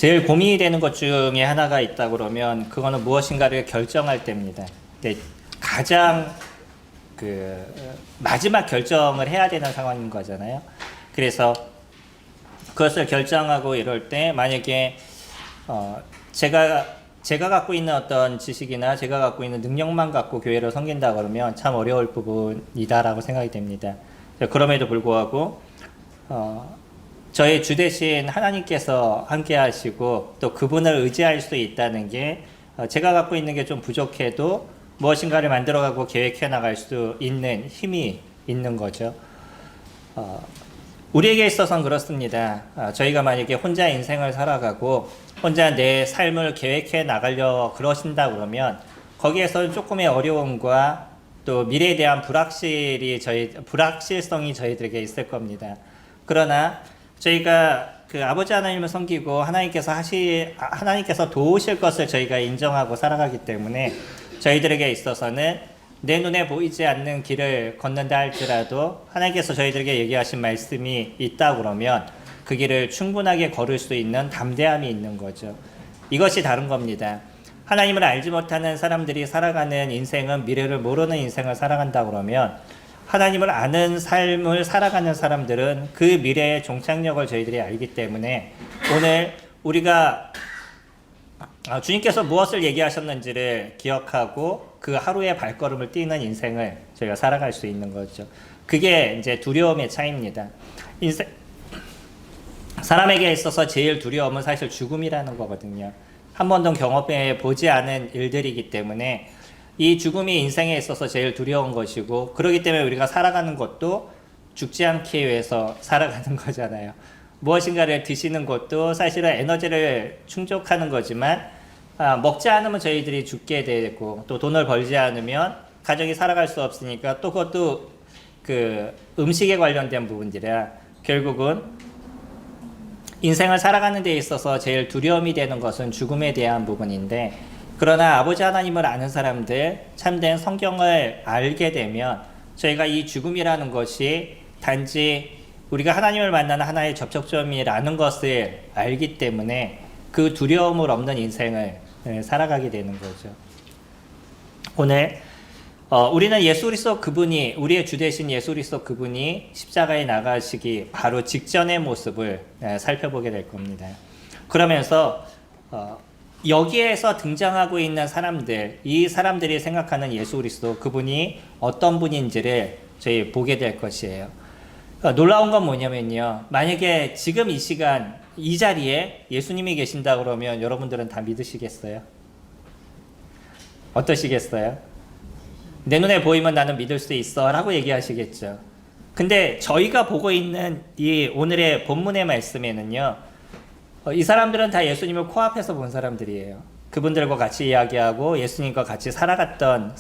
제일 고민이 되는 것 중에 하나가 있다 그러면 그거는 무엇인가를 결정할 때입니다. 근데 가장 마지막 결정을 해야 되는 상황인 거잖아요. 그래서 그것을 결정하고 이럴 때 만약에 제가 갖고 있는 어떤 지식이나 제가 갖고 있는 능력만 갖고 교회를 섬긴다 그러면 참 어려울 부분이다라고 생각이 됩니다. 그럼에도 불구하고 저의 주 대신 하나님께서 함께 하시고 또 그분을 의지할 수 있다는 게 제가 갖고 있는 게 좀 부족해도 무엇인가를 만들어가고 계획해 나갈 수 있는 힘이 있는 거죠. 우리에게 있어서는 그렇습니다. 저희가 만약에 혼자 인생을 살아가고 혼자 내 삶을 계획해 나가려 그러신다 그러면 거기에서는 조금의 어려움과 또 미래에 대한 불확실성이 저희들에게 있을 겁니다. 그러나 저희가 아버지 하나님을 섬기고 하나님께서 도우실 것을 저희가 인정하고 살아가기 때문에 저희들에게 있어서는 내 눈에 보이지 않는 길을 걷는다 할지라도 하나님께서 저희들에게 얘기하신 말씀이 있다 그러면 그 길을 충분하게 걸을 수 있는 담대함이 있는 거죠. 이것이 다른 겁니다. 하나님을 알지 못하는 사람들이 살아가는 인생은 미래를 모르는 인생을 살아간다 그러면 하나님을 아는 삶을 살아가는 사람들은 그 미래의 종착역을 저희들이 알기 때문에 오늘 우리가 주님께서 무엇을 얘기하셨는지를 기억하고 그 하루의 발걸음을 뛰는 인생을 저희가 살아갈 수 있는 거죠. 그게 이제 두려움의 차이입니다. 사람에게 있어서 제일 두려움은 사실 죽음이라는 거거든요. 한 번도 경험해 보지 않은 일들이기 때문에 이 죽음이 인생에 있어서 제일 두려운 것이고 그렇기 때문에 우리가 살아가는 것도 죽지 않기 위해서 살아가는 거잖아요. 무엇인가를 드시는 것도 사실은 에너지를 충족하는 거지만 먹지 않으면 저희들이 죽게 되고 또 돈을 벌지 않으면 가정이 살아갈 수 없으니까 또 그것도 음식에 관련된 부분들이라 결국은 인생을 살아가는 데 있어서 제일 두려움이 되는 것은 죽음에 대한 부분인데 그러나 아버지 하나님을 아는 사람들, 참된 성경을 알게 되면 저희가 이 죽음이라는 것이 단지 우리가 하나님을 만나는 하나의 접촉점이라는 것을 알기 때문에 그 두려움을 없는 인생을 살아가게 되는 거죠. 오늘 우리는 예수 그리스도 그분이 우리의 주 되신 예수 그리스도 그분이 십자가에 나가시기 바로 직전의 모습을 살펴보게 될 겁니다. 그러면서 여기에서 등장하고 있는 사람들, 이 사람들이 생각하는 예수 그리스도 그분이 어떤 분인지를 저희 보게 될 것이에요. 놀라운 건 뭐냐면요. 만약에 지금 이 시간 이 자리에 예수님이 계신다 그러면 여러분들은 다 믿으시겠어요? 어떠시겠어요? 내 눈에 보이면 나는 믿을 수 있어 라고 얘기하시겠죠. 근데 저희가 보고 있는 이 오늘의 본문의 말씀에는요. 이 사람들은 다 예수님을 코앞에서 본 사람들이에요. 그분들과 같이 이야기하고 예수님과 같이 살아갔던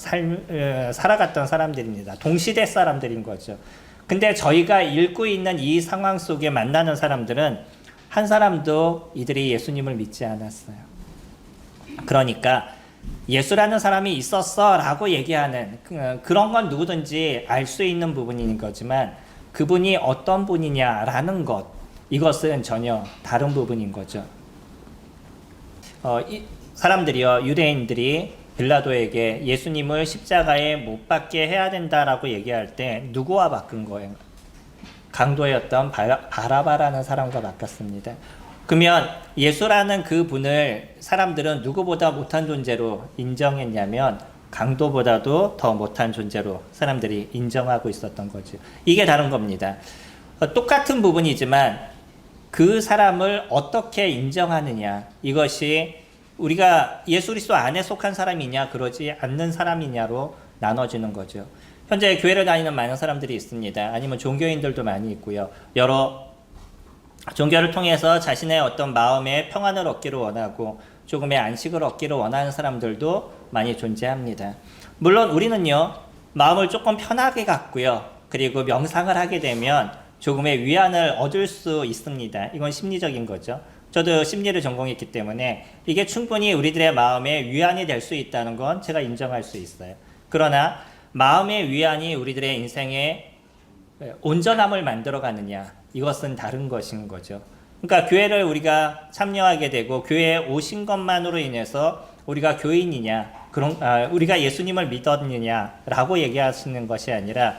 사람들입니다. 동시대 사람들인 거죠. 근데 저희가 읽고 있는 이 상황 속에 만나는 사람들은 한 사람도 이들이 예수님을 믿지 않았어요. 그러니까 예수라는 사람이 있었어 라고 얘기하는 그런 건 누구든지 알 수 있는 부분인 거지만 그분이 어떤 분이냐라는 것 이것은 전혀 다른 부분인 거죠. 이 사람들이요, 유대인들이 빌라도에게 예수님을 십자가에 못 박게 해야 된다라고 얘기할 때 누구와 바꾼 거예요? 강도였던 바라바라는 사람과 바꿨습니다. 그러면 예수라는 그 분을 사람들은 누구보다 못한 존재로 인정했냐면 강도보다도 더 못한 존재로 사람들이 인정하고 있었던 거죠. 이게 다른 겁니다. 똑같은 부분이지만 그 사람을 어떻게 인정하느냐 이것이 우리가 예수 그리스도 안에 속한 사람이냐 그러지 않는 사람이냐로 나눠지는 거죠. 현재 교회를 다니는 많은 사람들이 있습니다. 아니면 종교인들도 많이 있고요. 여러 종교를 통해서 자신의 어떤 마음의 평안을 얻기를 원하고 조금의 안식을 얻기를 원하는 사람들도 많이 존재합니다. 물론 우리는요 마음을 조금 편하게 갖고요 그리고 명상을 하게 되면 조금의 위안을 얻을 수 있습니다. 이건 심리적인 거죠. 저도 심리를 전공했기 때문에 이게 충분히 우리들의 마음에 위안이 될 수 있다는 건 제가 인정할 수 있어요. 그러나 마음의 위안이 우리들의 인생에 온전함을 만들어가느냐 이것은 다른 것인 거죠. 그러니까 교회를 우리가 참여하게 되고 교회에 오신 것만으로 인해서 우리가 교인이냐, 우리가 예수님을 믿었느냐라고 얘기하시는 것이 아니라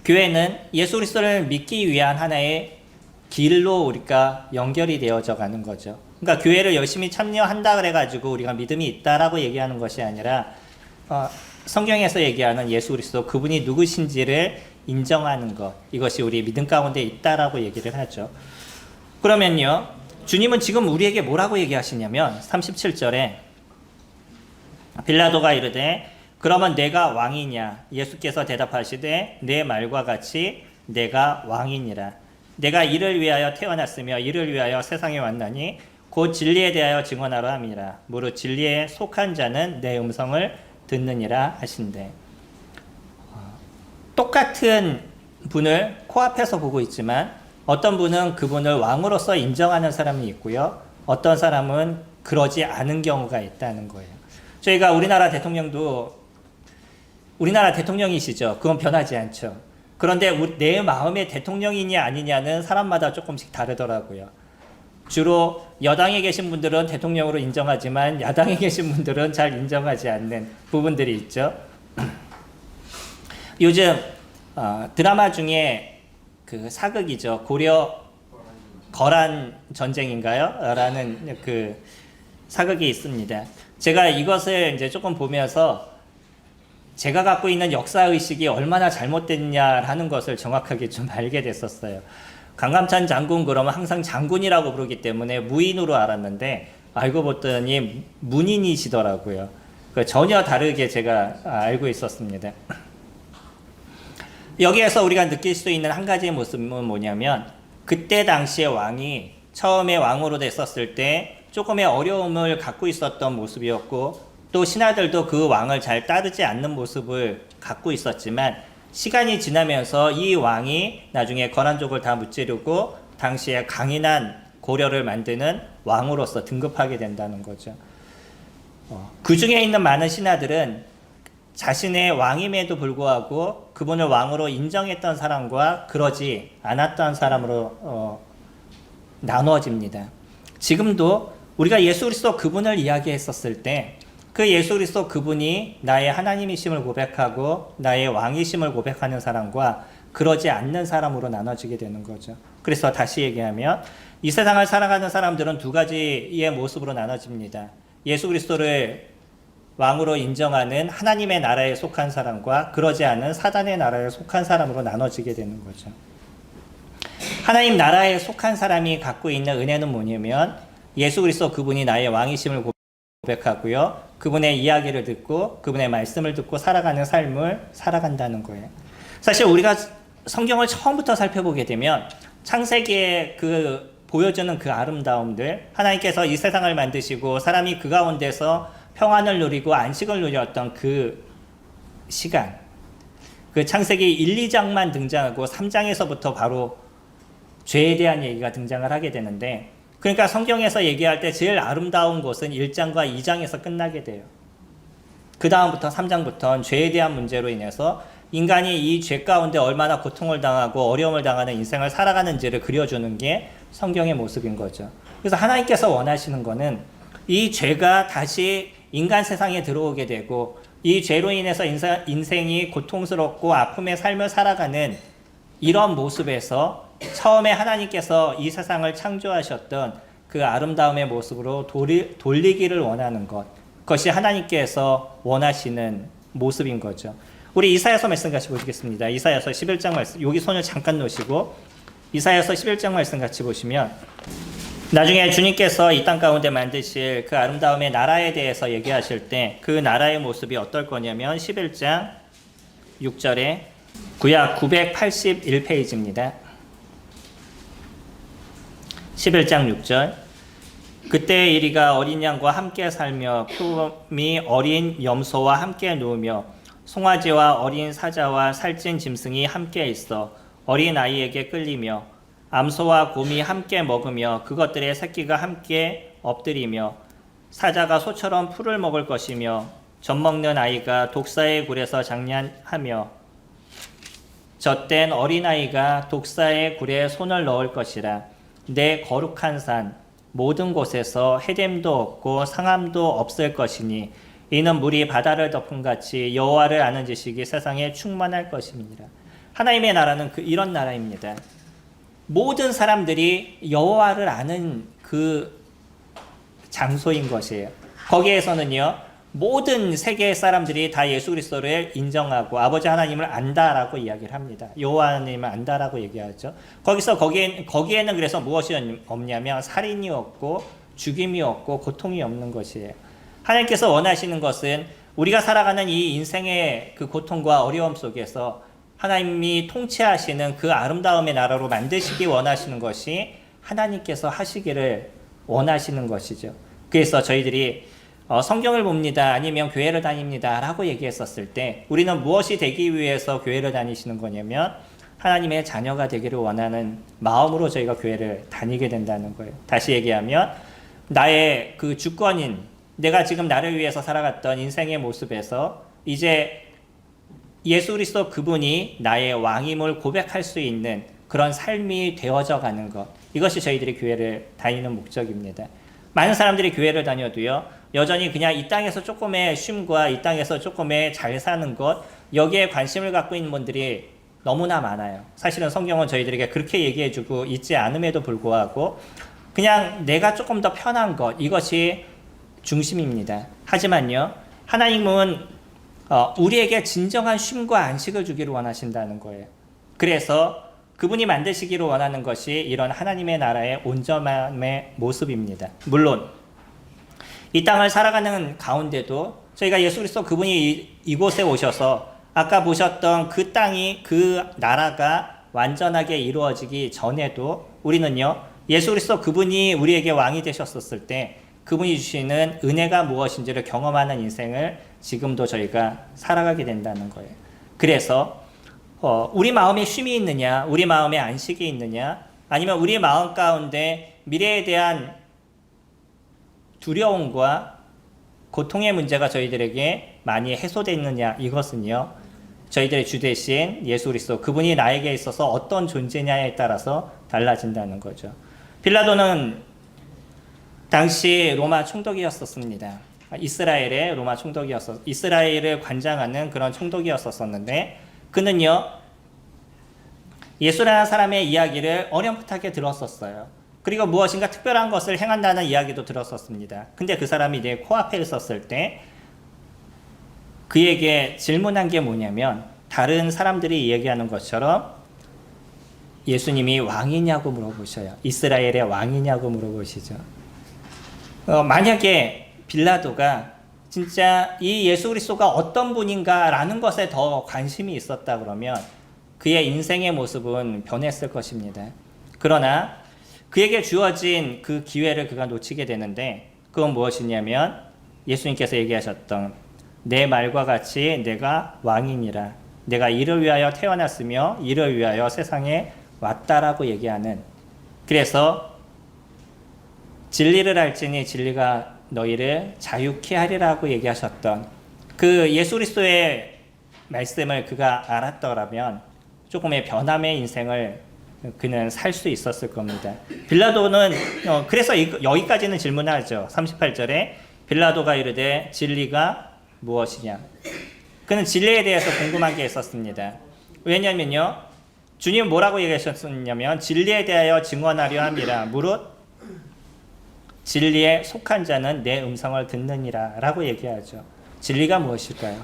교회는 예수 그리스도를 믿기 위한 하나의 길로 우리가 연결이 되어져 가는 거죠. 그러니까 교회를 열심히 참여한다 그래가지고 우리가 믿음이 있다라고 얘기하는 것이 아니라 성경에서 얘기하는 예수 그리스도 그분이 누구신지를 인정하는 것, 이것이 우리 믿음 가운데 있다라고 얘기를 하죠. 그러면요, 주님은 지금 우리에게 뭐라고 얘기하시냐면 37절에 빌라도가 이르되 그러면 내가 왕이냐? 예수께서 대답하시되 내 말과 같이 내가 왕이니라. 내가 이를 위하여 태어났으며 이를 위하여 세상에 왔나니 곧 진리에 대하여 증언하러 함이라. 무릇 진리에 속한 자는 내 음성을 듣느니라 하신대. 똑같은 분을 코앞에서 보고 있지만 어떤 분은 그분을 왕으로서 인정하는 사람이 있고요. 어떤 사람은 그러지 않은 경우가 있다는 거예요. 저희가 우리나라 대통령이시죠. 그건 변하지 않죠. 그런데 내 마음의 대통령이냐 아니냐는 사람마다 조금씩 다르더라고요. 주로 여당에 계신 분들은 대통령으로 인정하지만 야당에 계신 분들은 잘 인정하지 않는 부분들이 있죠. 요즘 드라마 중에 그 사극이죠. 고려 거란 전쟁인가요? 라는 그 사극이 있습니다. 제가 이것을 이제 조금 보면서 제가 갖고 있는 역사의식이 얼마나 잘못됐냐라는 것을 정확하게 좀 알게 됐었어요. 강감찬 장군 그러면 항상 장군이라고 부르기 때문에 무인으로 알았는데 알고 봤더니 문인이시더라고요. 전혀 다르게 제가 알고 있었습니다. 여기에서 우리가 느낄 수 있는 한 가지의 모습은 뭐냐면 그때 당시에 왕이 처음에 왕으로 됐었을 때 조금의 어려움을 갖고 있었던 모습이었고 또 신하들도 그 왕을 잘 따르지 않는 모습을 갖고 있었지만 시간이 지나면서 이 왕이 나중에 거란족을 다 무찌르고 당시에 강인한 고려를 만드는 왕으로서 등극하게 된다는 거죠. 그 중에 있는 많은 신하들은 자신의 왕임에도 불구하고 그분을 왕으로 인정했던 사람과 그러지 않았던 사람으로 나누어집니다. 지금도 우리가 예수 그리스도 그분을 이야기했었을 때 그 예수 그리스도 그분이 나의 하나님이심을 고백하고 나의 왕이심을 고백하는 사람과 그러지 않는 사람으로 나눠지게 되는 거죠. 그래서 다시 얘기하면 이 세상을 살아가는 사람들은 두 가지의 모습으로 나눠집니다. 예수 그리스도를 왕으로 인정하는 하나님의 나라에 속한 사람과 그러지 않은 사단의 나라에 속한 사람으로 나눠지게 되는 거죠. 하나님 나라에 속한 사람이 갖고 있는 은혜는 뭐냐면 예수 그리스도 그분이 나의 왕이심을 고백하고요. 그분의 이야기를 듣고 그분의 말씀을 듣고 살아가는 삶을 살아간다는 거예요. 사실 우리가 성경을 처음부터 살펴보게 되면 창세기에 보여주는 그 아름다움들, 하나님께서 이 세상을 만드시고 사람이 그 가운데서 평안을 누리고 안식을 누렸던 그 시간, 그 창세기 1, 2장만 등장하고 3장에서부터 바로 죄에 대한 얘기가 등장을 하게 되는데 그러니까 성경에서 얘기할 때 제일 아름다운 것은 1장과 2장에서 끝나게 돼요. 그 다음부터 3장부터는 죄에 대한 문제로 인해서 인간이 이 죄 가운데 얼마나 고통을 당하고 어려움을 당하는 인생을 살아가는지를 그려주는 게 성경의 모습인 거죠. 그래서 하나님께서 원하시는 거는 이 죄가 다시 인간 세상에 들어오게 되고 이 죄로 인해서 인생이 고통스럽고 아픔의 삶을 살아가는 이런 모습에서 처음에 하나님께서 이 세상을 창조하셨던 그 아름다움의 모습으로 돌리기를 원하는 것, 그것이 하나님께서 원하시는 모습인 거죠. 우리 이사야서 말씀 같이 보시겠습니다. 이사야서 11장 말씀, 여기 손을 잠깐 놓으시고 이사야서 11장 말씀 같이 보시면 나중에 주님께서 이 땅 가운데 만드실 그 아름다움의 나라에 대해서 얘기하실 때 그 나라의 모습이 어떨 거냐면 11장 6절에 구약 981페이지입니다. 11장 6절 그때 이리가 어린 양과 함께 살며 표범이 어린 염소와 함께 누우며 송아지와 어린 사자와 살찐 짐승이 함께 있어 어린 아이에게 끌리며 암소와 곰이 함께 먹으며 그것들의 새끼가 함께 엎드리며 사자가 소처럼 풀을 먹을 것이며 젖먹는 아이가 독사의 굴에서 장난하며 젖된 어린아이가 독사의 굴에 손을 넣을 것이라. 내 거룩한 산 모든 곳에서 해됨도 없고 상함도 없을 것이니 이는 물이 바다를 덮은 같이 여호와를 아는 지식이 세상에 충만할 것입니다. 하나님의 나라는 이런 나라입니다. 모든 사람들이 여호와를 아는 그 장소인 것이에요. 거기에서는요, 모든 세계의 사람들이 다 예수 그리스도를 인정하고 아버지 하나님을 안다라고 이야기를 합니다. 여호와 하나님을 안다라고 얘기하죠. 거기에는 그래서 무엇이 없냐면 살인이 없고 죽임이 없고 고통이 없는 것이에요. 하나님께서 원하시는 것은 우리가 살아가는 이 인생의 그 고통과 어려움 속에서 하나님이 통치하시는 그 아름다움의 나라로 만드시기 원하시는 것이 하나님께서 하시기를 원하시는 것이죠. 그래서 저희들이 성경을 봅니다, 아니면 교회를 다닙니다 라고 얘기했었을 때 우리는 무엇이 되기 위해서 교회를 다니시는 거냐면 하나님의 자녀가 되기를 원하는 마음으로 저희가 교회를 다니게 된다는 거예요. 다시 얘기하면 나의 그 주권인, 내가 지금 나를 위해서 살아갔던 인생의 모습에서 이제 예수 그리스도 그분이 나의 왕임을 고백할 수 있는 그런 삶이 되어져 가는 것, 이것이 저희들이 교회를 다니는 목적입니다. 많은 사람들이 교회를 다녀도요, 여전히 그냥 이 땅에서 조금의 쉼과 이 땅에서 조금의 잘 사는 것, 여기에 관심을 갖고 있는 분들이 너무나 많아요. 사실은 성경은 저희들에게 그렇게 얘기해주고 있지 않음에도 불구하고 그냥 내가 조금 더 편한 것, 이것이 중심입니다. 하지만요, 하나님은 우리에게 진정한 쉼과 안식을 주기를 원하신다는 거예요. 그래서 그분이 만드시기를 원하는 것이 이런 하나님의 나라의 온전함의 모습입니다. 물론 이 땅을 살아가는 가운데도 저희가 예수 그리스도 그분이 이곳에 오셔서 아까 보셨던 그 땅이, 그 나라가 완전하게 이루어지기 전에도 우리는요, 예수 그리스도 그분이 우리에게 왕이 되셨었을 때 그분이 주시는 은혜가 무엇인지를 경험하는 인생을 지금도 저희가 살아가게 된다는 거예요. 그래서 우리 마음에 쉼이 있느냐, 우리 마음에 안식이 있느냐, 아니면 우리 마음 가운데 미래에 대한 두려움과 고통의 문제가 저희들에게 많이 해소됐느냐, 이것은요, 저희들의 주 대신 예수 그리스도 그분이 나에게 있어서 어떤 존재냐에 따라서 달라진다는 거죠. 빌라도는 당시 로마 총독이었었습니다. 이스라엘의 로마 이스라엘을 관장하는 그런 총독이었었는데 그는요, 예수라는 사람의 이야기를 어렴풋하게 들었었어요. 그리고 무엇인가 특별한 것을 행한다는 이야기도 들었었습니다. 근데 그 사람이 이제 코앞에 있었을 때 그에게 질문한 게 뭐냐면, 다른 사람들이 얘기하는 것처럼 예수님이 왕이냐고 물어보셔요. 이스라엘의 왕이냐고 물어보시죠. 만약에 빌라도가 진짜 이 예수 그리스도가 어떤 분인가라는 것에 더 관심이 있었다 그러면 그의 인생의 모습은 변했을 것입니다. 그러나 그에게 주어진 그 기회를 그가 놓치게 되는데, 그건 무엇이냐면 예수님께서 얘기하셨던 내 말과 같이 내가 왕이니라, 내가 이를 위하여 태어났으며 이를 위하여 세상에 왔다라고 얘기하는, 그래서 진리를 알지니 진리가 너희를 자유케 하리라고 얘기하셨던 그 예수 그리스도의 말씀을 그가 알았더라면 조금의 변함의 인생을 그는 살 수 있었을 겁니다. 빌라도는 그래서 여기까지는 질문하죠. 38절에 빌라도가 이르되 진리가 무엇이냐. 그는 진리에 대해서 궁금한 게 있었습니다. 왜냐면요, 주님 뭐라고 얘기하셨냐면 진리에 대하여 증언하려 함이라. 무릇 진리에 속한 자는 내 음성을 듣느니라 라고 얘기하죠. 진리가 무엇일까요?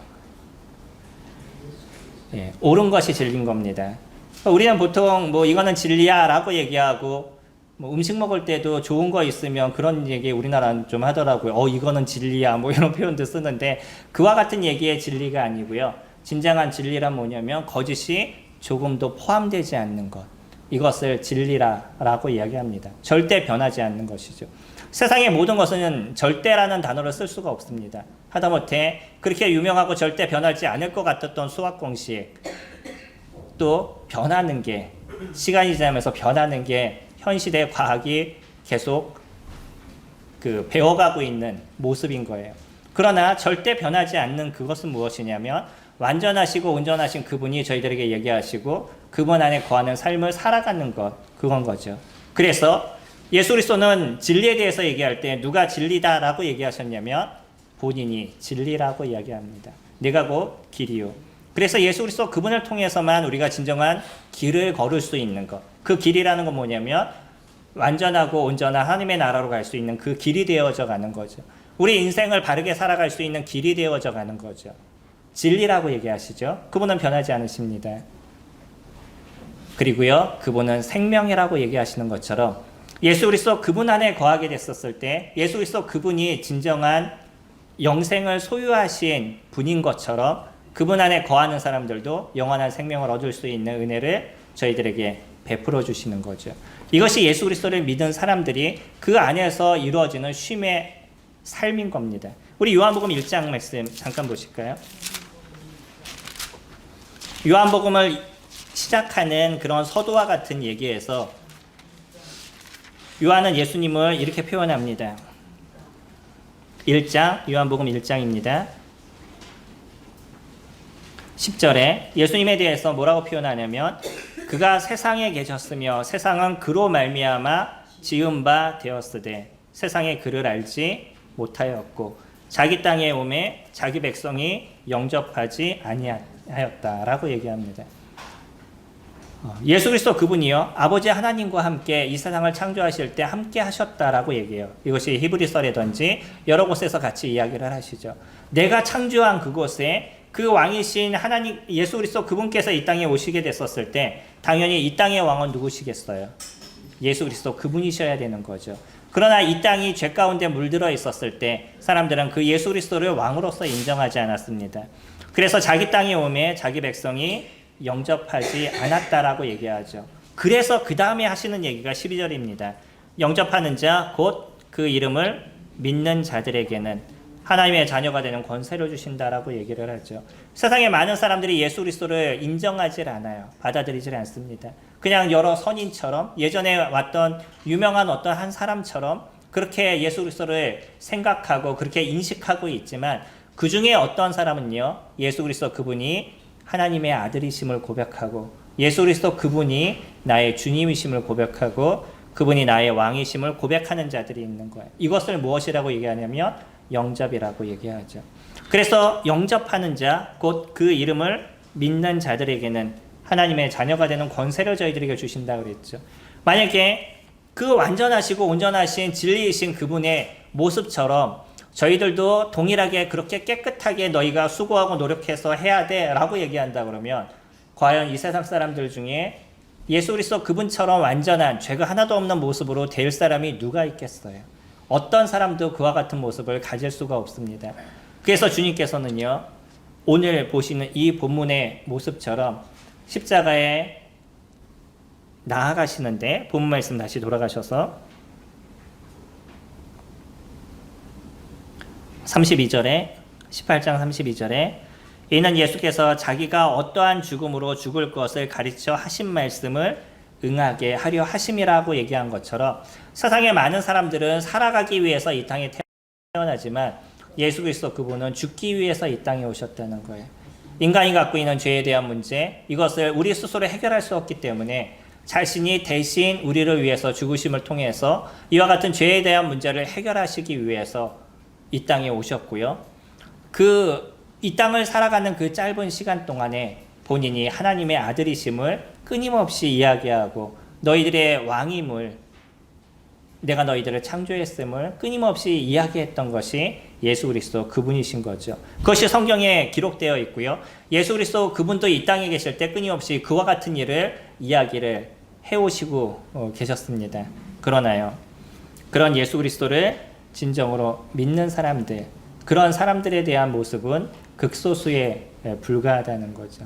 예, 옳은 것이 진리인 겁니다. 우리는 보통 이거는 진리야 라고 얘기하고, 음식 먹을 때도 좋은 거 있으면 그런 얘기 우리나라는 좀 하더라고요. 이거는 진리야 이런 표현도 쓰는데, 그와 같은 얘기의 진리가 아니고요. 진정한 진리란 뭐냐면 거짓이 조금도 포함되지 않는 것, 이것을 진리라고 이야기합니다. 절대 변하지 않는 것이죠. 세상의 모든 것은 절대라는 단어를 쓸 수가 없습니다. 하다못해 그렇게 유명하고 절대 변하지 않을 것 같았던 수학 공식, 또 변하는 게, 시간이 지나면서 변하는 게 현 시대 과학이 계속 배워가고 있는 모습인 거예요. 그러나 절대 변하지 않는 그것은 무엇이냐면 완전하시고 온전하신 그분이 저희들에게 얘기하시고 그분 안에 거하는 삶을 살아가는 것, 그건 거죠. 그래서 예수 그리스도는 진리에 대해서 얘기할 때 누가 진리다라고 얘기하셨냐면 본인이 진리라고 이야기합니다. 내가 곧 길이요. 그래서 예수 그리스도 그분을 통해서만 우리가 진정한 길을 걸을 수 있는 것. 그 길이라는 건 뭐냐면 완전하고 온전한 하나님의 나라로 갈 수 있는 그 길이 되어져 가는 거죠. 우리 인생을 바르게 살아갈 수 있는 길이 되어져 가는 거죠. 진리라고 얘기하시죠. 그분은 변하지 않으십니다. 그리고요, 그분은 생명이라고 얘기하시는 것처럼 예수 그리스도 그분 안에 거하게 됐었을 때 예수 그리스도 그분이 진정한 영생을 소유하신 분인 것처럼 그분 안에 거하는 사람들도 영원한 생명을 얻을 수 있는 은혜를 저희들에게 베풀어 주시는 거죠. 이것이 예수 그리스도를 믿은 사람들이 그 안에서 이루어지는 쉼의 삶인 겁니다. 우리 요한복음 1장 말씀 잠깐 보실까요? 요한복음을 시작하는 그런 서두와 같은 얘기에서 요한은 예수님을 이렇게 표현합니다. 1장, 요한복음 1장입니다. 10절에 예수님에 대해서 뭐라고 표현하냐면 그가 세상에 계셨으며 세상은 그로 말미암아 지은 바 되었으되 세상에 그를 알지 못하였고 자기 땅에 오매 자기 백성이 영접하지 아니하였다라고 얘기합니다. 예수 그리스도 그분이요 아버지 하나님과 함께 이 세상을 창조하실 때 함께 하셨다라고 얘기해요. 이것이 히브리서라든지 여러 곳에서 같이 이야기를 하시죠. 내가 창조한 그곳에 그 왕이신 하나님 예수 그리스도 그분께서 이 땅에 오시게 됐었을 때 당연히 이 땅의 왕은 누구시겠어요? 예수 그리스도 그분이셔야 되는 거죠. 그러나 이 땅이 죄 가운데 물들어 있었을 때 사람들은 그 예수 그리스도를 왕으로서 인정하지 않았습니다. 그래서 자기 땅에 오매 자기 백성이 영접하지 않았다라고 얘기하죠. 그래서 그 다음에 하시는 얘기가 12절입니다. 영접하는 자 곧 그 이름을 믿는 자들에게는 하나님의 자녀가 되는 권세를 주신다라고 얘기를 하죠. 세상에 많은 사람들이 예수 그리스도를 인정하지 않아요. 받아들이지 않습니다. 그냥 여러 선인처럼 예전에 왔던 유명한 어떤 한 사람처럼 그렇게 예수 그리스도를 생각하고 그렇게 인식하고 있지만 그 중에 어떤 사람은요 예수 그리스도 그분이 하나님의 아들이심을 고백하고 예수 그리스도 그분이 나의 주님이심을 고백하고 그분이 나의 왕이심을 고백하는 자들이 있는 거예요. 이것을 무엇이라고 얘기하냐면 영접이라고 얘기하죠. 그래서 영접하는 자, 곧 그 이름을 믿는 자들에게는 하나님의 자녀가 되는 권세를 저희들에게 주신다고 그랬죠. 만약에 그 완전하시고 온전하신 진리이신 그분의 모습처럼 저희들도 동일하게 그렇게 깨끗하게 너희가 수고하고 노력해서 해야 돼 라고 얘기한다 그러면 과연 이 세상 사람들 중에 예수 그리스도 그분처럼 완전한 죄가 하나도 없는 모습으로 될 사람이 누가 있겠어요? 어떤 사람도 그와 같은 모습을 가질 수가 없습니다. 그래서 주님께서는요 오늘 보시는 이 본문의 모습처럼 십자가에 나아가시는데 본문 말씀 다시 돌아가셔서 32절에 18장 32절에 이는 예수께서 자기가 어떠한 죽음으로 죽을 것을 가르쳐 하신 말씀을 응하게 하려 하심이라고 얘기한 것처럼 세상의 많은 사람들은 살아가기 위해서 이 땅에 태어나지만 예수 그리스도 그분은 죽기 위해서 이 땅에 오셨다는 거예요. 인간이 갖고 있는 죄에 대한 문제 이것을 우리 스스로 해결할 수 없기 때문에 자신이 대신 우리를 위해서 죽으심을 통해서 이와 같은 죄에 대한 문제를 해결하시기 위해서 이 땅에 오셨고요. 이 땅을 살아가는 그 짧은 시간 동안에 본인이 하나님의 아들이심을 끊임없이 이야기하고 너희들의 왕임을 내가 너희들을 창조했음을 끊임없이 이야기했던 것이 예수 그리스도 그분이신 거죠. 그것이 성경에 기록되어 있고요. 예수 그리스도 그분도 이 땅에 계실 때 끊임없이 그와 같은 일을 이야기를 해오시고 계셨습니다. 그러나요. 그런 예수 그리스도를 진정으로 믿는 사람들 그런 사람들에 대한 모습은 극소수에 불과하다는 거죠.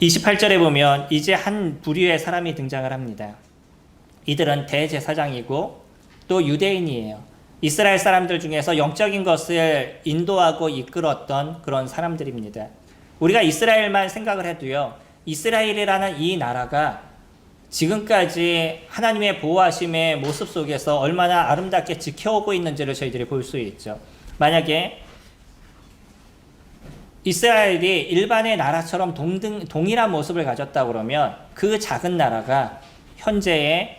28절에 보면 이제 한 부류의 사람이 등장을 합니다. 이들은 대제사장이고 또 유대인이에요. 이스라엘 사람들 중에서 영적인 것을 인도하고 이끌었던 그런 사람들입니다. 우리가 이스라엘만 생각을 해도요. 이스라엘이라는 이 나라가 지금까지 하나님의 보호하심의 모습 속에서 얼마나 아름답게 지켜오고 있는지를 저희들이 볼 수 있죠. 만약에 이스라엘이 일반의 나라처럼 동일한 모습을 가졌다 그러면 그 작은 나라가 현재의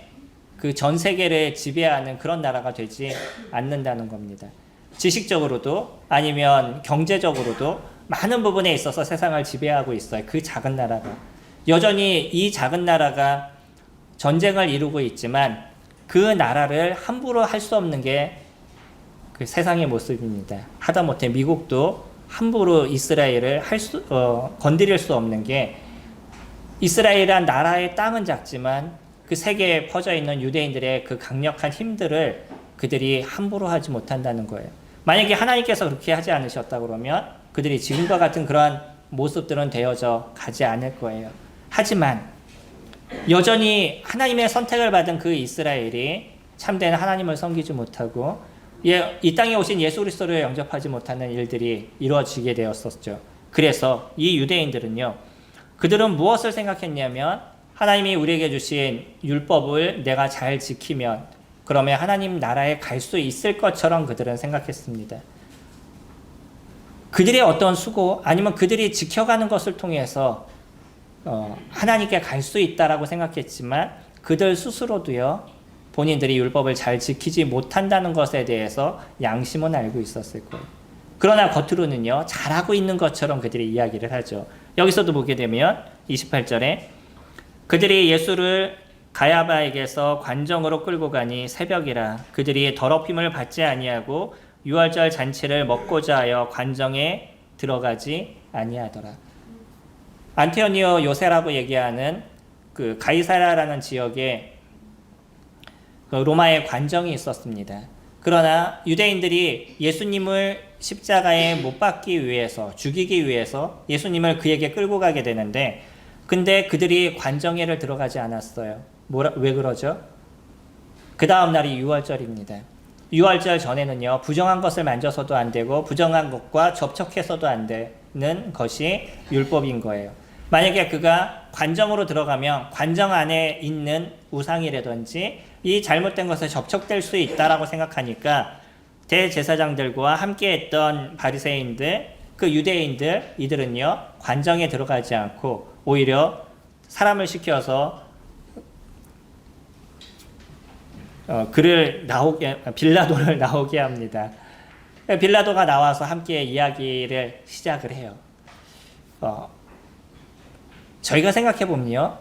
그 전 세계를 지배하는 그런 나라가 되지 않는다는 겁니다. 지식적으로도 아니면 경제적으로도 많은 부분에 있어서 세상을 지배하고 있어요. 그 작은 나라가. 여전히 이 작은 나라가 전쟁을 이루고 있지만 그 나라를 함부로 할 수 없는 게 그 세상의 모습입니다. 하다못해 미국도 함부로 이스라엘을 건드릴 수 없는 게, 이스라엘이란 나라의 땅은 작지만 그 세계에 퍼져 있는 유대인들의 그 강력한 힘들을 그들이 함부로 하지 못한다는 거예요. 만약에 하나님께서 그렇게 하지 않으셨다 그러면 그들이 지금과 같은 그러한 모습들은 되어져 가지 않을 거예요. 하지만 여전히 하나님의 선택을 받은 그 이스라엘이 참된 하나님을 섬기지 못하고 이 땅에 오신 예수 그리스도를 영접하지 못하는 일들이 이루어지게 되었었죠. 그래서 이 유대인들은요, 그들은 무엇을 생각했냐면 하나님이 우리에게 주신 율법을 내가 잘 지키면 그러면 하나님 나라에 갈 수 있을 것처럼 그들은 생각했습니다. 그들의 어떤 수고 아니면 그들이 지켜가는 것을 통해서 하나님께 갈 수 있다라고 생각했지만 그들 스스로도요, 본인들이 율법을 잘 지키지 못한다는 것에 대해서 양심은 알고 있었을 거예요. 그러나 겉으로는요, 잘하고 있는 것처럼 그들이 이야기를 하죠. 여기서도 보게 되면 28절에 그들이 예수를 가야바에게서 관정으로 끌고 가니 새벽이라 그들이 더럽힘을 받지 아니하고 유월절 잔치를 먹고자 하여 관정에 들어가지 아니하더라. 안티오니오 요새라고 얘기하는 그 가이사라라는 지역에 로마의 관정이 있었습니다. 그러나 유대인들이 예수님을 십자가에 못 박기 위해서, 죽이기 위해서 예수님을 그에게 끌고 가게 되는데, 근데 그들이 관정에를 들어가지 않았어요. 왜 그러죠? 그 다음 날이 유월절입니다. 유월절 전에는요, 부정한 것을 만져서도 안 되고 부정한 것과 접촉해서도 안 되는 것이 율법인 거예요. 만약에 그가 관정으로 들어가면 관정 안에 있는 우상이라든지 이 잘못된 것에 접촉될 수 있다라고 생각하니까 대제사장들과 함께했던 바리새인들, 그 유대인들, 이들은요, 관정에 들어가지 않고 오히려 사람을 시켜서 빌라도를 나오게 합니다. 빌라도가 나와서 함께 이야기를 시작을 해요. 저희가 생각해 보면요,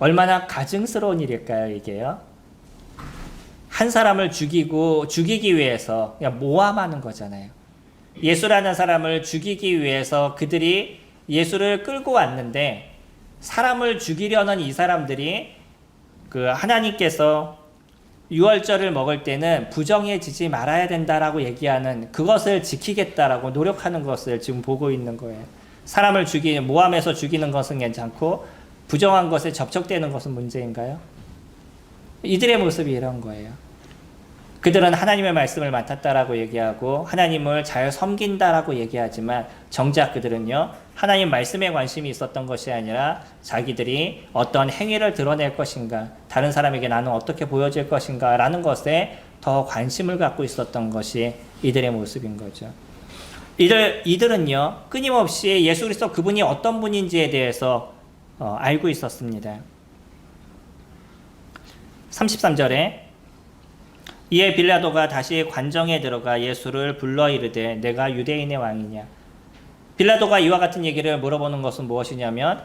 얼마나 가증스러운 일일까요, 이게요? 한 사람을 죽이기 위해서 그냥 모함하는 거잖아요. 예수라는 사람을 죽이기 위해서 그들이 예수를 끌고 왔는데, 사람을 죽이려는 이 사람들이 그 하나님께서 유월절을 먹을 때는 부정해지지 말아야 된다라고 얘기하는 그것을 지키겠다라고 노력하는 것을 지금 보고 있는 거예요. 사람을 모함해서 죽이는 것은 괜찮고 부정한 것에 접촉되는 것은 문제인가요? 이들의 모습이 이런 거예요. 그들은 하나님의 말씀을 맡았다라고 얘기하고 하나님을 잘 섬긴다라고 얘기하지만 정작 그들은요, 하나님 말씀에 관심이 있었던 것이 아니라 자기들이 어떤 행위를 드러낼 것인가, 다른 사람에게 나는 어떻게 보여질 것인가 라는 것에 더 관심을 갖고 있었던 것이 이들의 모습인 거죠. 이들은요, 끊임없이 예수 그리스도 그분이 어떤 분인지에 대해서 알고 있었습니다. 33절에 이에 빌라도가 다시 관정에 들어가 예수를 불러 이르되 내가 유대인의 왕이냐. 빌라도가 이와 같은 얘기를 물어보는 것은 무엇이냐면,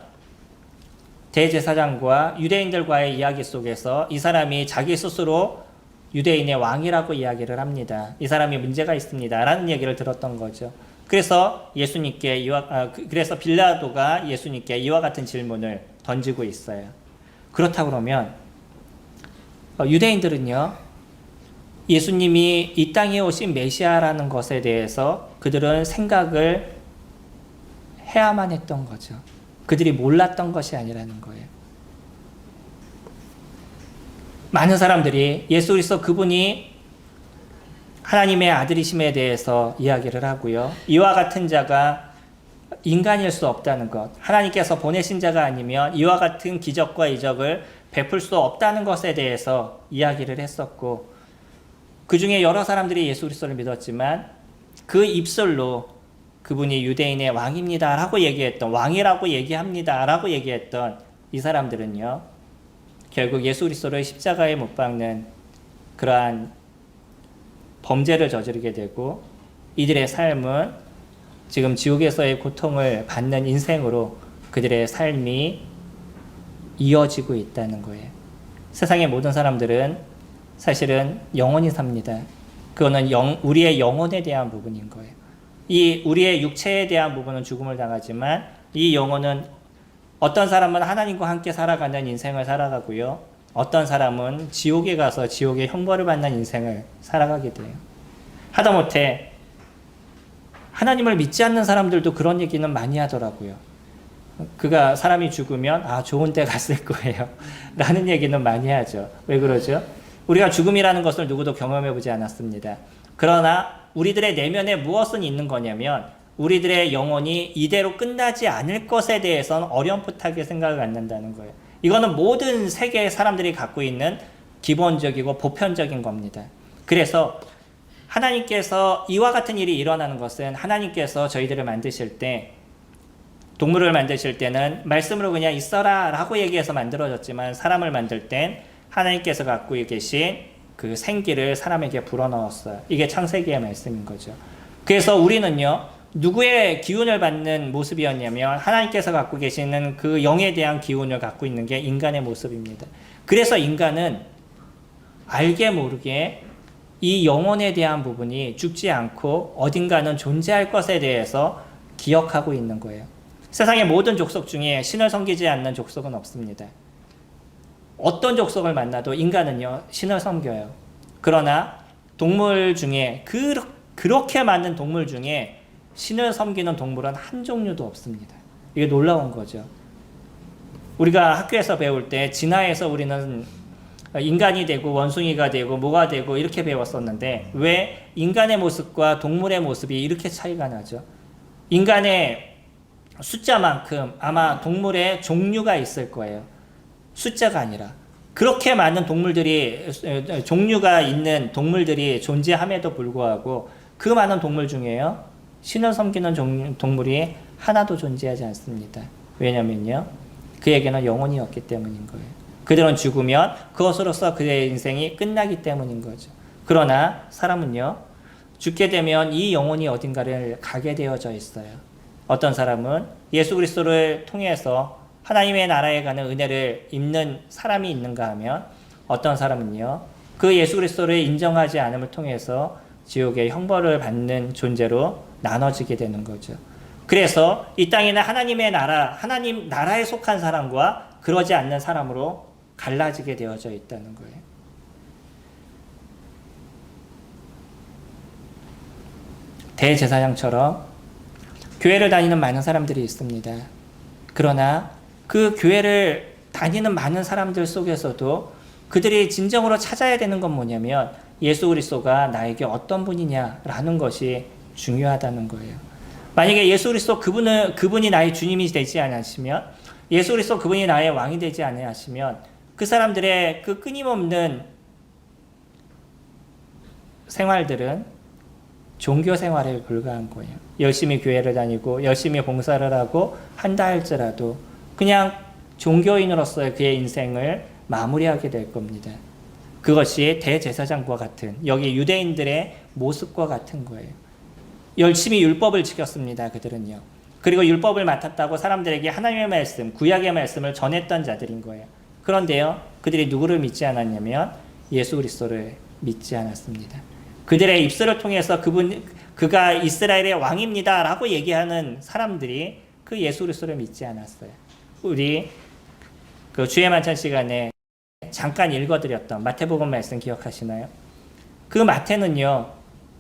대제사장과 유대인들과의 이야기 속에서 이 사람이 자기 스스로 유대인의 왕이라고 이야기를 합니다. 이 사람이 문제가 있습니다 라는 얘기를 들었던 거죠. 그래서 그래서 빌라도가 예수님께 이와 같은 질문을 던지고 있어요. 그렇다 그러면 유대인들은요, 예수님이 이 땅에 오신 메시아라는 것에 대해서 그들은 생각을 해야만 했던 거죠. 그들이 몰랐던 것이 아니라는 거예요. 많은 사람들이 예수 그리스도 그분이 하나님의 아들이심에 대해서 이야기를 하고요, 이와 같은 자가 인간일 수 없다는 것, 하나님께서 보내신 자가 아니면 이와 같은 기적과 이적을 베풀 수 없다는 것에 대해서 이야기를 했었고, 그 중에 여러 사람들이 예수 그리스도를 믿었지만 그 입술로 그분이 유대인의 왕입니다 라고 얘기했던, 왕이라고 얘기합니다 라고 얘기했던 이 사람들은요, 결국 예수 그리스도를 십자가에 못 박는 그러한 범죄를 저지르게 되고 이들의 삶은 지금 지옥에서의 고통을 받는 인생으로 그들의 삶이 이어지고 있다는 거예요. 세상의 모든 사람들은 사실은 영원히 삽니다. 그거는 우리의 영혼에 대한 부분인 거예요. 이 우리의 육체에 대한 부분은 죽음을 당하지만 이 영혼은 어떤 사람은 하나님과 함께 살아가는 인생을 살아가고요. 어떤 사람은 지옥에 가서 지옥의 형벌을 받는 인생을 살아가게 돼요. 하다못해 하나님을 믿지 않는 사람들도 그런 얘기는 많이 하더라고요. 그가 사람이 죽으면 좋은 데 갔을 거예요 라는 얘기는 많이 하죠. 왜 그러죠? 우리가 죽음이라는 것을 누구도 경험해 보지 않았습니다. 그러나 우리들의 내면에 무엇은 있는 거냐면 우리들의 영혼이 이대로 끝나지 않을 것에 대해서는 어렴풋하게 생각을 갖는다는 거예요. 이거는 모든 세계의 사람들이 갖고 있는 기본적이고 보편적인 겁니다. 그래서 하나님께서 이와 같은 일이 일어나는 것은 하나님께서 저희들을 만드실 때 동물을 만드실 때는 말씀으로 그냥 있어라 라고 얘기해서 만들어졌지만 사람을 만들 땐 하나님께서 갖고 계신 그 생기를 사람에게 불어넣었어요. 이게 창세기의 말씀인 거죠. 그래서 우리는요, 누구의 기운을 받는 모습이었냐면 하나님께서 갖고 계시는 그 영에 대한 기운을 갖고 있는 게 인간의 모습입니다. 그래서 인간은 알게 모르게 이 영혼에 대한 부분이 죽지 않고 어딘가는 존재할 것에 대해서 기억하고 있는 거예요. 세상의 모든 족속 중에 신을 섬기지 않는 족속은 없습니다. 어떤 족속을 만나도 인간은요, 신을 섬겨요. 그러나 동물 중에 그렇게 많은 동물 중에 신을 섬기는 동물은 한 종류도 없습니다. 이게 놀라운 거죠. 우리가 학교에서 배울 때 진화에서 우리는 인간이 되고 원숭이가 되고 뭐가 되고 이렇게 배웠었는데 왜 인간의 모습과 동물의 모습이 이렇게 차이가 나죠? 인간의 숫자만큼 아마 동물의 종류가 있을 거예요. 숫자가 아니라. 그렇게 많은 동물들이, 종류가 있는 동물들이 존재함에도 불구하고 그 많은 동물 중에요, 신을 섬기는 동물이 하나도 존재하지 않습니다. 왜냐면요, 그에게는 영혼이 없기 때문인 거예요. 그들은 죽으면 그것으로서 그의 인생이 끝나기 때문인 거죠. 그러나 사람은요, 죽게 되면 이 영혼이 어딘가를 가게 되어져 있어요. 어떤 사람은 예수 그리스도를 통해서 하나님의 나라에 가는 은혜를 입는 사람이 있는가 하면 어떤 사람은요, 그 예수 그리스도를 인정하지 않음을 통해서 지옥의 형벌을 받는 존재로 나눠지게 되는 거죠. 그래서 이 땅에는 하나님의 나라, 하나님 나라에 속한 사람과 그러지 않는 사람으로 갈라지게 되어져 있다는 거예요. 대제사장처럼 교회를 다니는 많은 사람들이 있습니다. 그러나 그 교회를 다니는 많은 사람들 속에서도 그들이 진정으로 찾아야 되는 건 뭐냐면 예수 그리스도가 나에게 어떤 분이냐라는 것이 중요하다는 거예요. 만약에 예수 그리스도 그분이 나의 주님이 되지 않으시면, 예수 그리스도 그분이 나의 왕이 되지 않으시면 그 사람들의 그 끊임없는 생활들은 종교 생활에 불과한 거예요. 열심히 교회를 다니고 열심히 봉사를 하고 한다 할지라도 그냥 종교인으로서의 그의 인생을 마무리하게 될 겁니다. 그것이 대제사장과 같은, 여기 유대인들의 모습과 같은 거예요. 열심히 율법을 지켰습니다. 그들은요. 그리고 율법을 맡았다고 사람들에게 하나님의 말씀, 구약의 말씀을 전했던 자들인 거예요. 그런데요, 그들이 누구를 믿지 않았냐면 예수 그리스도를 믿지 않았습니다. 그들의 입술을 통해서 그가 이스라엘의 왕입니다 라고 얘기하는 사람들이 그 예수 그리스도를 믿지 않았어요. 우리 그 주의 만찬 시간에 잠깐 읽어드렸던 마태복음 말씀 기억하시나요? 그 마태는요,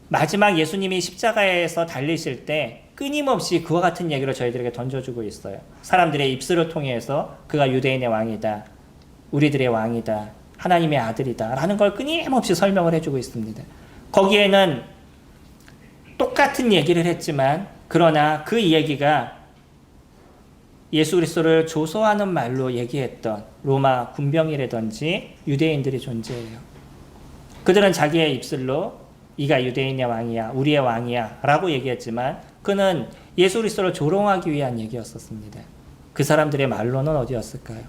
마지막 예수님이 십자가에서 달리실 때 끊임없이 그와 같은 얘기를 저희들에게 던져주고 있어요. 사람들의 입술을 통해서 그가 유대인의 왕이다, 우리들의 왕이다, 하나님의 아들이다 라는 걸 끊임없이 설명을 해주고 있습니다. 거기에는 똑같은 얘기를 했지만 그러나 그 얘기가 예수 그리스도를 조소하는 말로 얘기했던 로마 군병이라든지 유대인들이 존재해요. 그들은 자기의 입술로 이가 유대인의 왕이야, 우리의 왕이야 라고 얘기했지만 그는 예수 그리스도를 조롱하기 위한 얘기였었습니다. 그 사람들의 말로는 어디였을까요?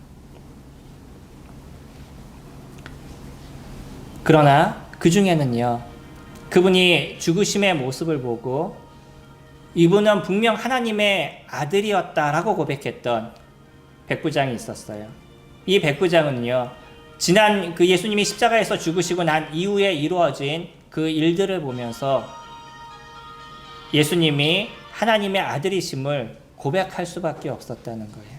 그러나 그 중에는요, 그분이 죽으심의 모습을 보고 이분은 분명 하나님의 아들이었다라고 고백했던 백부장이 있었어요. 이 백부장은요, 지난 그 예수님이 십자가에서 죽으시고 난 이후에 이루어진 그 일들을 보면서 예수님이 하나님의 아들이심을 고백할 수밖에 없었다는 거예요.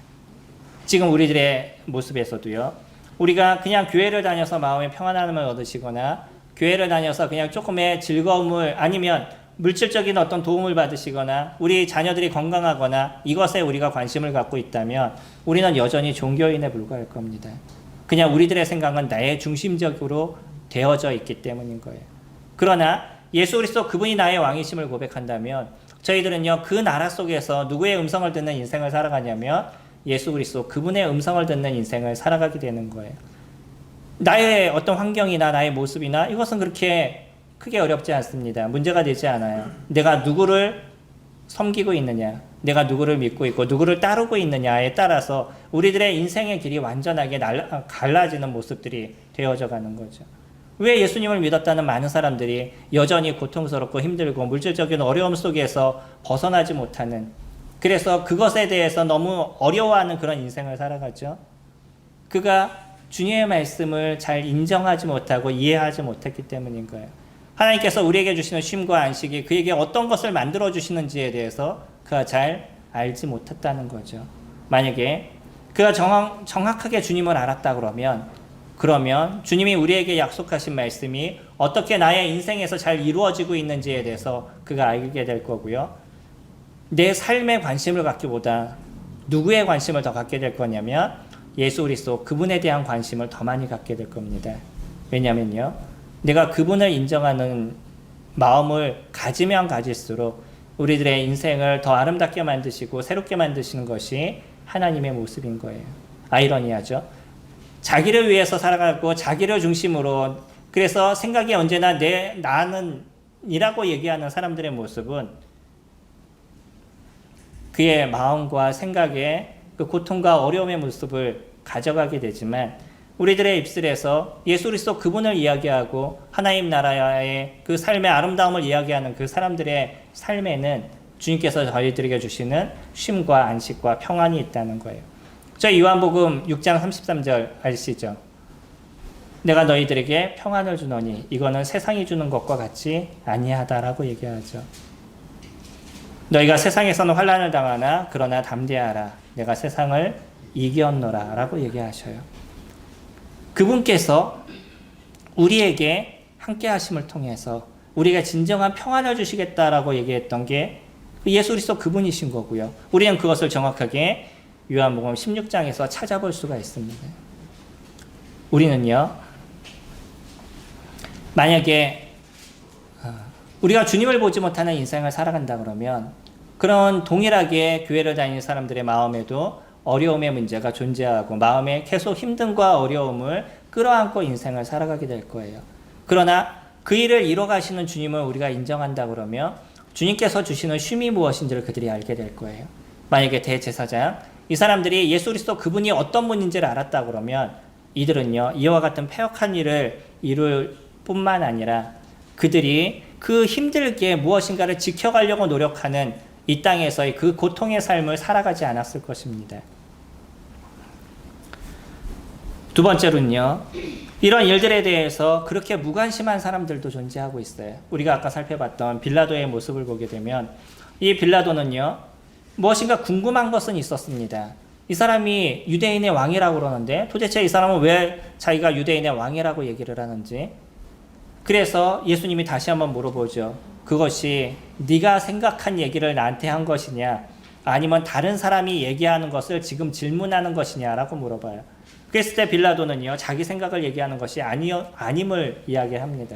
지금 우리들의 모습에서도요, 우리가 그냥 교회를 다녀서 마음의 평안함을 얻으시거나 교회를 다녀서 그냥 조금의 즐거움을 아니면 물질적인 어떤 도움을 받으시거나 우리 자녀들이 건강하거나 이것에 우리가 관심을 갖고 있다면 우리는 여전히 종교인에 불과할 겁니다. 그냥 우리들의 생각은 나의 중심적으로 되어져 있기 때문인 거예요. 그러나 예수 그리스도 그분이 나의 왕이심을 고백한다면 저희들은요, 그 나라 속에서 누구의 음성을 듣는 인생을 살아가냐면 예수 그리스도 그분의 음성을 듣는 인생을 살아가게 되는 거예요. 나의 어떤 환경이나 나의 모습이나 이것은 그렇게 크게 어렵지 않습니다. 문제가 되지 않아요. 내가 누구를 섬기고 있느냐, 내가 누구를 믿고 있고 누구를 따르고 있느냐에 따라서 우리들의 인생의 길이 완전하게 갈라지는 모습들이 되어져 가는 거죠. 왜 예수님을 믿었다는 많은 사람들이 여전히 고통스럽고 힘들고 물질적인 어려움 속에서 벗어나지 못하는, 그래서 그것에 대해서 너무 어려워하는 그런 인생을 살아가죠. 그가 주님의 말씀을 잘 인정하지 못하고 이해하지 못했기 때문인 거예요. 하나님께서 우리에게 주시는 쉼과 안식이 그에게 어떤 것을 만들어 주시는지에 대해서 그가 잘 알지 못했다는 거죠. 만약에 그가 정확하게 주님을 알았다 그러면 주님이 우리에게 약속하신 말씀이 어떻게 나의 인생에서 잘 이루어지고 있는지에 대해서 그가 알게 될 거고요. 내 삶에 관심을 갖기보다 누구의 관심을 더 갖게 될 거냐면 예수 그리스도 그분에 대한 관심을 더 많이 갖게 될 겁니다. 왜냐면요, 내가 그분을 인정하는 마음을 가지면 가질수록 우리들의 인생을 더 아름답게 만드시고 새롭게 만드시는 것이 하나님의 모습인 거예요. 아이러니하죠. 자기를 위해서 살아가고 자기를 중심으로, 그래서 생각이 언제나 나는 이라고 얘기하는 사람들의 모습은 그의 마음과 생각에 그 고통과 어려움의 모습을 가져가게 되지만 우리들의 입술에서 예수 그리스도 그분을 이야기하고 하나님 나라의 그 삶의 아름다움을 이야기하는 그 사람들의 삶에는 주님께서 저희들에게 주시는 쉼과 안식과 평안이 있다는 거예요. 저희 요한복음 6장 33절 아시죠? 내가 너희들에게 평안을 주노니 이거는 세상이 주는 것과 같이 아니하다라고 얘기하죠. 너희가 세상에서는 환난을 당하나 그러나 담대하라. 내가 세상을 이겼노라 라고 얘기하셔요. 그분께서 우리에게 함께 하심을 통해서 우리가 진정한 평안을 주시겠다라고 얘기했던 게 예수 그리스도 그분이신 거고요. 우리는 그것을 정확하게 요한복음 16장에서 찾아볼 수가 있습니다. 우리는요, 만약에 우리가 주님을 보지 못하는 인생을 살아간다 그러면 그런 동일하게 교회를 다니는 사람들의 마음에도 어려움의 문제가 존재하고 마음에 계속 힘듦과 어려움을 끌어안고 인생을 살아가게 될 거예요. 그러나 그 일을 이뤄가시는 주님을 우리가 인정한다 그러면 주님께서 주시는 쉼이 무엇인지를 그들이 알게 될 거예요. 만약에 대제사장, 이 사람들이 예수 그리스도 그분이 어떤 분인지를 알았다 그러면 이들은요, 이와 같은 패역한 일을 이룰 뿐만 아니라 그들이 그 힘들게 무엇인가를 지켜가려고 노력하는 이 땅에서의 그 고통의 삶을 살아가지 않았을 것입니다. 두 번째로는요, 이런 일들에 대해서 그렇게 무관심한 사람들도 존재하고 있어요. 우리가 아까 살펴봤던 빌라도의 모습을 보게 되면 이 빌라도는요, 무엇인가 궁금한 것은 있었습니다. 이 사람이 유대인의 왕이라고 그러는데 도대체 이 사람은 왜 자기가 유대인의 왕이라고 얘기를 하는지, 그래서 예수님이 다시 한번 물어보죠. 그것이 네가 생각한 얘기를 나한테 한 것이냐 아니면 다른 사람이 얘기하는 것을 지금 질문하는 것이냐라고 물어봐요. 그랬을 때 빌라도는요, 자기 생각을 얘기하는 것이 아님을 이야기합니다.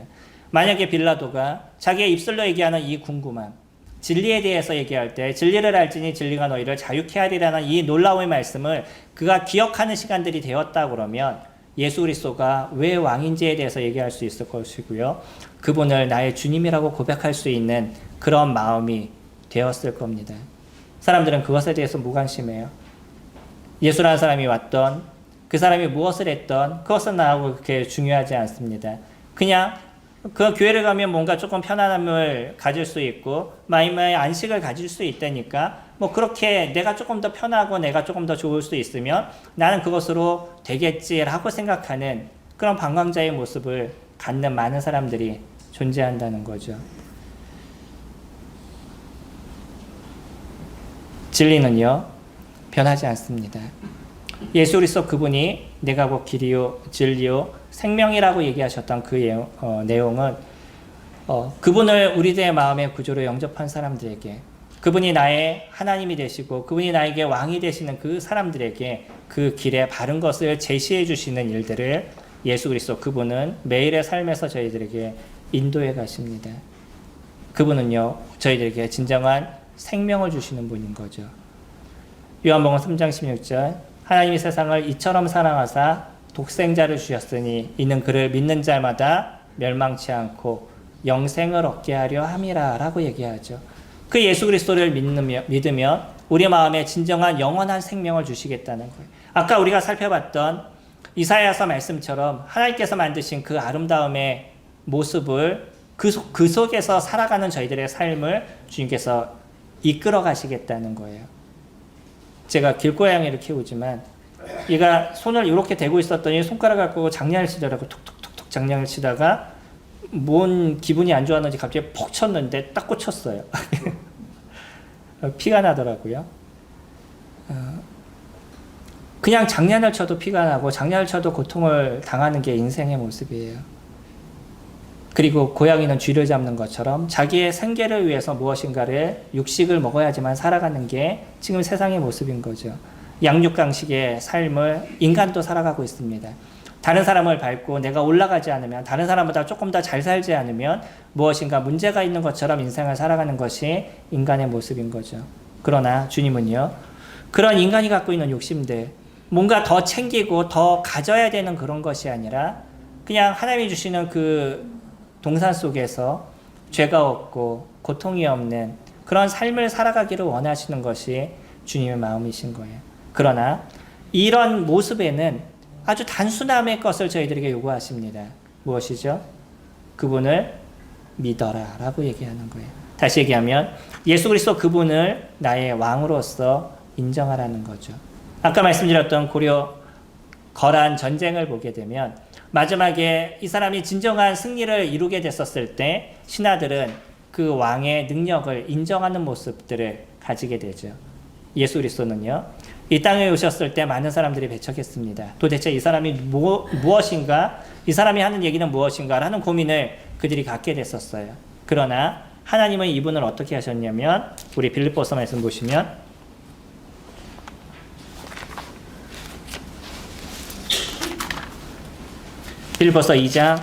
만약에 빌라도가 자기의 입술로 얘기하는 이 궁금함, 진리에 대해서 얘기할 때 진리를 알지니 진리가 너희를 자유케 하리라는 이 놀라움의 말씀을 그가 기억하는 시간들이 되었다 그러면 예수 그리스도가 왜 왕인지에 대해서 얘기할 수 있을 것이고요. 그분을 나의 주님이라고 고백할 수 있는 그런 마음이 되었을 겁니다. 사람들은 그것에 대해서 무관심해요. 예수라는 사람이 왔던, 그 사람이 무엇을 했던 그것은 나하고 그렇게 중요하지 않습니다. 그냥 그 교회를 가면 뭔가 조금 편안함을 가질 수 있고 마이마이 안식을 가질 수 있다니까 뭐 그렇게 내가 조금 더 편하고 내가 조금 더 좋을 수 있으면 나는 그것으로 되겠지라고 생각하는 그런 방광자의 모습을 갖는 많은 사람들이 존재한다는 거죠. 진리는요, 변하지 않습니다. 예수 그리스도 그분이 내가 곧 길이요 진리요 생명이라고 얘기하셨던 그 내용은 그분을 우리들의 마음의 구조로 영접한 사람들에게, 그분이 나의 하나님이 되시고 그분이 나에게 왕이 되시는 그 사람들에게 그 길의 바른 것을 제시해 주시는 일들을 예수 그리스도 그분은 매일의 삶에서 저희들에게 인도해 가십니다. 그분은요, 저희들에게 진정한 생명을 주시는 분인 거죠. 요한복음 3장 16절, 하나님이 세상을 이처럼 사랑하사 독생자를 주셨으니 이는 그를 믿는 자마다 멸망치 않고 영생을 얻게 하려 함이라 라고 얘기하죠. 그 예수 그리스도를 믿으면 우리 마음에 진정한 영원한 생명을 주시겠다는 거예요. 아까 우리가 살펴봤던 이사야서 말씀처럼 하나님께서 만드신 그 아름다움의 모습을 그 속에서 살아가는 저희들의 삶을 주님께서 이끌어 가시겠다는 거예요. 제가 길고양이를 키우지만 얘가 손을 이렇게 대고 있었더니 손가락을 갖고 장난을 치더라고. 톡톡톡톡 장난을 치다가 뭔 기분이 안 좋았는지 갑자기 퍽 쳤는데 딱 꽂혔어요. 피가 나더라고요. 그냥 장난을 쳐도 피가 나고 장난을 쳐도 고통을 당하는 게 인생의 모습이에요. 그리고 고양이는 쥐를 잡는 것처럼 자기의 생계를 위해서 무엇인가를 육식을 먹어야지만 살아가는 게 지금 세상의 모습인 거죠. 양육강식의 삶을 인간도 살아가고 있습니다. 다른 사람을 밟고 내가 올라가지 않으면, 다른 사람보다 조금 더 잘 살지 않으면 무엇인가 문제가 있는 것처럼 인생을 살아가는 것이 인간의 모습인 거죠. 그러나 주님은요, 그런 인간이 갖고 있는 욕심들, 뭔가 더 챙기고 더 가져야 되는 그런 것이 아니라 그냥 하나님이 주시는 그 동산 속에서 죄가 없고 고통이 없는 그런 삶을 살아가기를 원하시는 것이 주님의 마음이신 거예요. 그러나 이런 모습에는 아주 단순함의 것을 저희들에게 요구하십니다. 무엇이죠? 그분을 믿어라 라고 얘기하는 거예요. 다시 얘기하면 예수 그리스도 그분을 나의 왕으로서 인정하라는 거죠. 아까 말씀드렸던 고려 거란 전쟁을 보게 되면 마지막에 이 사람이 진정한 승리를 이루게 됐었을 때 신하들은 그 왕의 능력을 인정하는 모습들을 가지게 되죠. 예수 그리스도는요, 이 땅에 오셨을 때 많은 사람들이 배척했습니다. 도대체 이 사람이 무엇인가, 이 사람이 하는 얘기는 무엇인가 라는 고민을 그들이 갖게 됐었어요. 그러나 하나님은 이분을 어떻게 하셨냐면, 우리 빌립보서 말씀 보시면 빌립보서 2장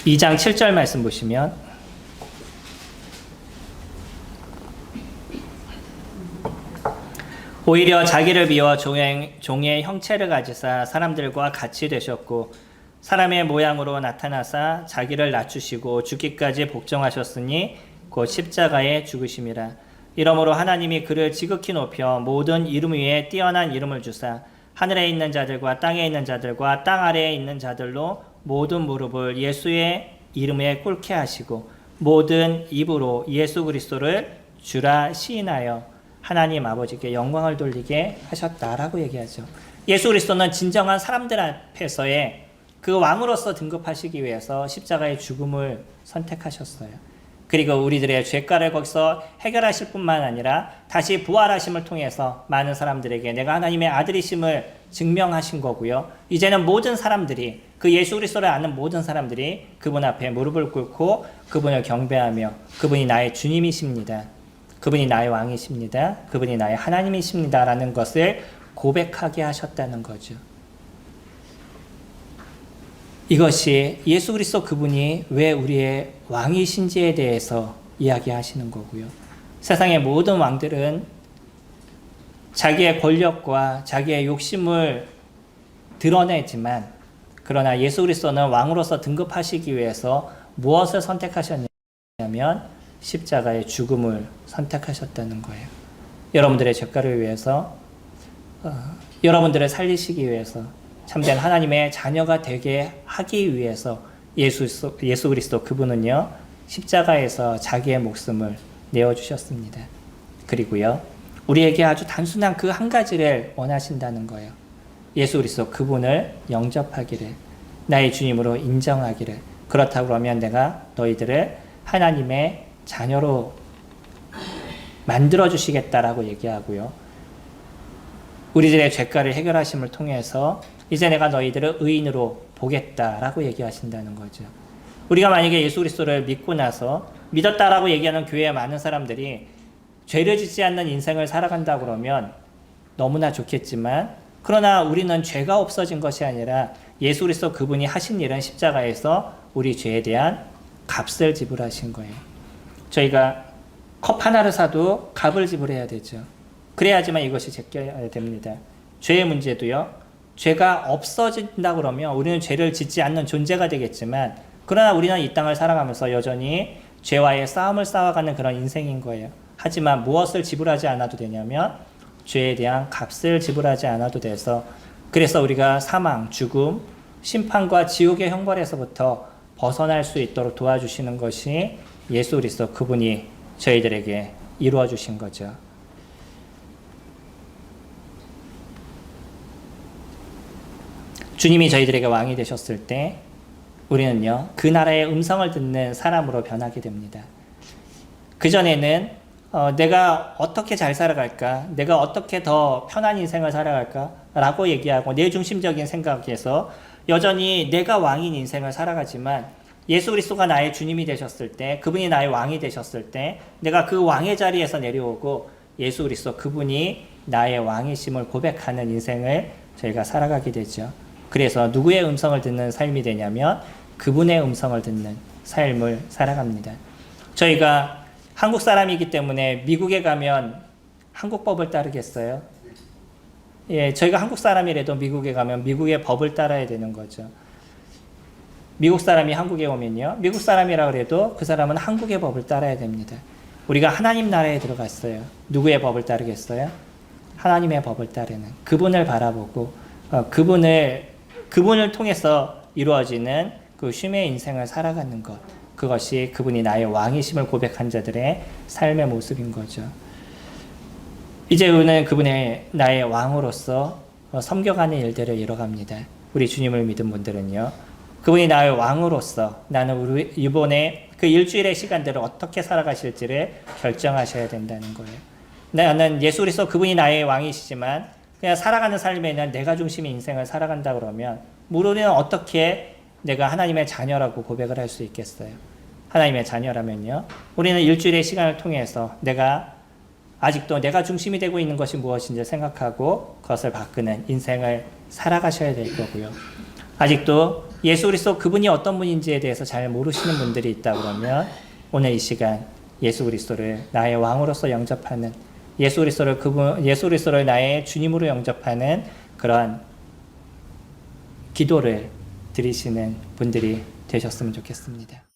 7절 말씀 보시면 오히려 자기를 비워 종의 형체를 가지사 사람들과 같이 되셨고 사람의 모양으로 나타나사 자기를 낮추시고 죽기까지 복종하셨으니 곧 십자가에 죽으심이라. 이러므로 하나님이 그를 지극히 높여 모든 이름 위에 뛰어난 이름을 주사 하늘에 있는 자들과 땅에 있는 자들과 땅 아래에 있는 자들로 모든 무릎을 예수의 이름에 꿇게 하시고 모든 입으로 예수 그리스도를 주라 시인하여 하나님 아버지께 영광을 돌리게 하셨다라고 얘기하죠. 예수 그리스도는 진정한 사람들 앞에서의 그 왕으로서 등극하시기 위해서 십자가의 죽음을 선택하셨어요. 그리고 우리들의 죄가를 거기서 해결하실 뿐만 아니라 다시 부활하심을 통해서 많은 사람들에게 내가 하나님의 아들이심을 증명하신 거고요. 이제는 모든 사람들이, 그 예수 그리스도를 아는 모든 사람들이 그분 앞에 무릎을 꿇고 그분을 경배하며 그분이 나의 주님이십니다. 그분이 나의 왕이십니다. 그분이 나의 하나님이십니다. 라는 것을 고백하게 하셨다는 거죠. 이것이 예수 그리스도 그분이 왜 우리의 왕이신지에 대해서 이야기하시는 거고요. 세상의 모든 왕들은 자기의 권력과 자기의 욕심을 드러내지만, 그러나 예수 그리스도는 왕으로서 등극하시기 위해서 무엇을 선택하셨냐면 십자가의 죽음을 선택하셨다는 거예요. 여러분들의 죄가를 위해서 여러분들을 살리시기 위해서 참된 하나님의 자녀가 되게 하기 위해서 예수 그리스도 그분은요 십자가에서 자기의 목숨을 내어주셨습니다. 그리고요 우리에게 아주 단순한 그 한 가지를 원하신다는 거예요. 예수 그리스도 그분을 영접하기를, 나의 주님으로 인정하기를. 그렇다고 그러면 내가 너희들을 하나님의 자녀로 만들어주시겠다라고 얘기하고요. 우리들의 죄가를 해결하심을 통해서 이제 내가 너희들을 의인으로 보겠다라고 얘기하신다는 거죠. 우리가 만약에 예수 그리스도를 믿고 나서 믿었다라고 얘기하는 교회에 많은 사람들이 죄를 짓지 않는 인생을 살아간다 그러면 너무나 좋겠지만, 그러나 우리는 죄가 없어진 것이 아니라 예수 그리스도 그분이 하신 일은 십자가에서 우리 죄에 대한 값을 지불하신 거예요. 저희가 컵 하나를 사도 값을 지불해야 되죠. 그래야지만 이것이 제껴야 됩니다. 죄의 문제도요. 죄가 없어진다 그러면 우리는 죄를 짓지 않는 존재가 되겠지만, 그러나 우리는 이 땅을 살아가면서 여전히 죄와의 싸움을 싸워가는 그런 인생인 거예요. 하지만 무엇을 지불하지 않아도 되냐면 죄에 대한 값을 지불하지 않아도 돼서, 그래서 우리가 사망, 죽음, 심판과 지옥의 형벌에서부터 벗어날 수 있도록 도와주시는 것이 예수 그리스도 그분이 저희들에게 이루어 주신 거죠. 주님이 저희들에게 왕이 되셨을 때 우리는요 그 나라의 음성을 듣는 사람으로 변하게 됩니다. 그전에는 내가 어떻게 잘 살아갈까, 내가 어떻게 더 편한 인생을 살아갈까 라고 얘기하고 내 중심적인 생각에서 여전히 내가 왕인 인생을 살아가지만, 예수 그리스도가 나의 주님이 되셨을 때, 그분이 나의 왕이 되셨을 때 내가 그 왕의 자리에서 내려오고 예수 그리스도 그분이 나의 왕이심을 고백하는 인생을 저희가 살아가게 되죠. 그래서 누구의 음성을 듣는 삶이 되냐면 그분의 음성을 듣는 삶을 살아갑니다. 저희가 한국 사람이기 때문에 미국에 가면 한국 법을 따르겠어요? 예, 저희가 한국 사람이라도 미국에 가면 미국의 법을 따라야 되는 거죠. 미국 사람이 한국에 오면요, 미국 사람이라 그래도 그 사람은 한국의 법을 따라야 됩니다. 우리가 하나님 나라에 들어갔어요. 누구의 법을 따르겠어요? 하나님의 법을 따르는, 그분을 바라보고 그분을 통해서 이루어지는 그 쉼의 인생을 살아가는 것, 그것이 그분이 나의 왕이심을 고백한 자들의 삶의 모습인 거죠. 이제 우리는 그분의 나의 왕으로서 섬겨가는 일들을 이뤄갑니다. 우리 주님을 믿은 분들은요, 그분이 나의 왕으로서 나는 이번에 그 일주일의 시간들을 어떻게 살아가실지를 결정하셔야 된다는 거예요. 나는 예수 그리스도 그분이 나의 왕이시지만 그냥 살아가는 삶에는 내가 중심의 인생을 살아간다 그러면 우리는 어떻게 내가 하나님의 자녀라고 고백을 할 수 있겠어요? 하나님의 자녀라면요, 우리는 일주일의 시간을 통해서 아직도 내가 중심이 되고 있는 것이 무엇인지 생각하고 그것을 바꾸는 인생을 살아가셔야 될 거고요. 아직도 예수 그리스도 그분이 어떤 분인지에 대해서 잘 모르시는 분들이 있다 그러면 오늘 이 시간 예수 그리스도를 나의 왕으로서 영접하는, 예수 그리스도를 나의 주님으로 영접하는 그런 기도를 드리시는 분들이 되셨으면 좋겠습니다.